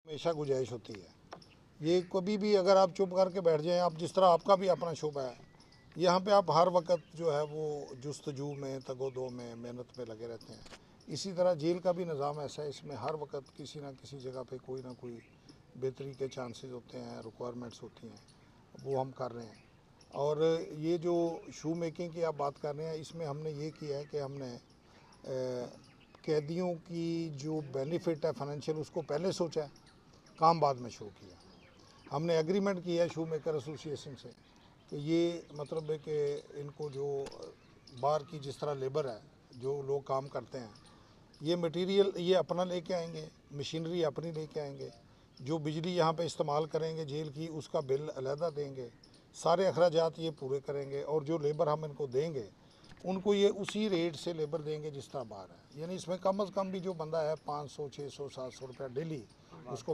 हमेशा गुजारिश होती है, ये कभी भी अगर आप चुप करके बैठ जाएं, आप जिस तरह आपका भी अपना शुभ है, यहाँ पे आप हर वक्त जो है वो जुस्तजू में, तगोदो में, मेहनत में लगे रहते हैं। इसी तरह जेल का भी निज़ाम ऐसा है, इसमें हर वक्त किसी ना किसी जगह पे कोई ना कोई बेहतरी के चांसेस होते हैं, रिक्वायरमेंट्स होती हैं, वो हम कर रहे हैं। और ये जो शू मेकिंग की आप बात कर रहे हैं, इसमें हमने ये किया है कि हमने कैदियों की जो बेनिफिट है फाइनेंशियल, उसको पहले सोचा है, काम बाद में शुरू किया। हमने एग्रीमेंट किया है शू मेकर एसोसिएशन से कि ये मतलब है कि इनको जो बाहर की जिस तरह लेबर है, जो लोग काम करते हैं, ये मटेरियल ये अपना लेके आएंगे, मशीनरी अपनी लेके आएंगे, जो बिजली यहाँ पे इस्तेमाल करेंगे जेल की उसका बिल अलहदा देंगे, सारे अखराजात ये पूरे करेंगे, और जो लेबर हम इनको देंगे उनको ये उसी रेट से लेबर देंगे जिस तरह बाहर है। यानी इसमें कम अज़ कम भी जो बंदा है 500, 600, 700 रुपया डेली उसको